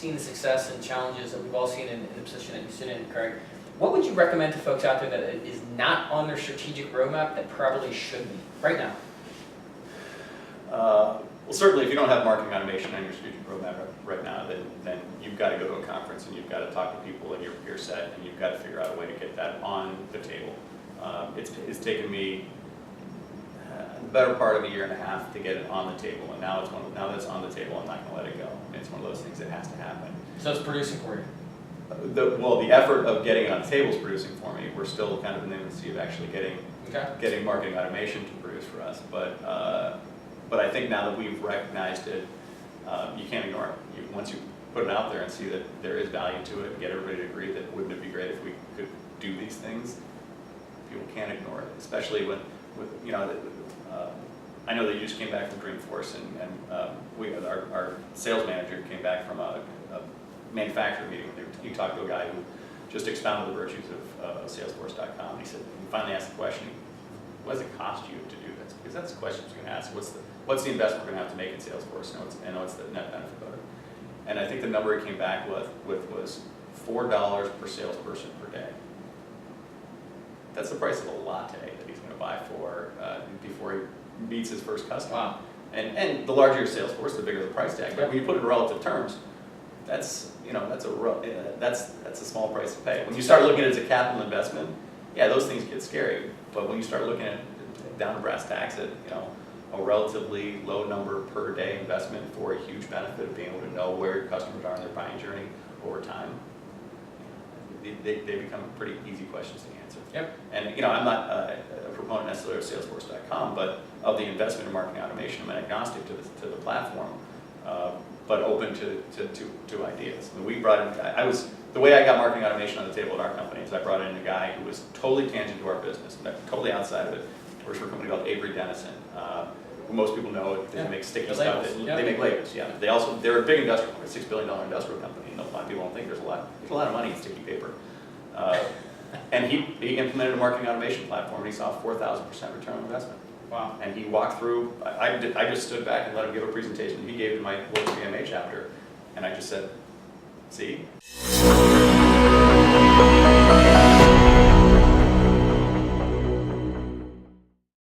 seen the success and challenges that we've all seen in the position that you sit in, Craig. What would you recommend to folks out there that is not on their strategic roadmap that probably should be right now? Well, certainly if you don't have marketing automation on your strategic roadmap right now, then you've got to go to a conference and you've got to talk to people in your peer set and you've got to figure out a way to get that on the table. It's taken me the better part of a year and a half to get it on the table, and now that it's on the table, I'm not going to let it go. It's one of those things that has to happen. So it's producing for you? The effort of getting it on the table is producing for me. We're still kind of in the infancy of actually getting marketing automation to produce for us, but I think now that we've recognized it, you can't ignore it. Once you put it out there and see that there is value to it, and get everybody to agree that wouldn't it be great if we could do these things, people can't ignore it, especially when, I know that you just came back from Dreamforce, and our sales manager came back from a manufacturer meeting. He talked to a guy who just expounded the virtues of Salesforce.com. He said, he finally asked the question, what does it cost you to do this? Because that's the question we're going to ask. What's the investment we're going to have to make in Salesforce, and what's the net benefit of it? And I think the number he came back with was $4 per salesperson per day. That's the price of a latte that he's going to buy for before he meets his first customer. Wow. And the larger your sales force, the bigger the price tag. But when you put it in relative terms, that's a small price to pay. When you start looking at it as a capital investment, yeah, those things get scary. But when you start looking at down to brass tacks at a relatively low number per day investment for a huge benefit of being able to know where your customers are in their buying journey over time, they become pretty easy questions to answer. Yep. And I'm not a proponent necessarily of Salesforce.com, but of the investment in marketing automation. I'm agnostic to the platform, but open to ideas. I mean, we brought in. The way I got marketing automation on the table at our company is I brought in a guy who was totally tangent to our business, totally outside of it. Works for a company called Avery Dennison, who most people know. They make sticky stuff. They make labels. Yeah. They're a big industrial company, $6 billion industrial company. A lot of people don't think there's a lot of money in sticky paper. And he implemented a marketing automation platform, and he saw a 4,000% return on investment. Wow. And he walked through. I just stood back and let him give a presentation. He gave it to my local BMA chapter, and I just said, "See."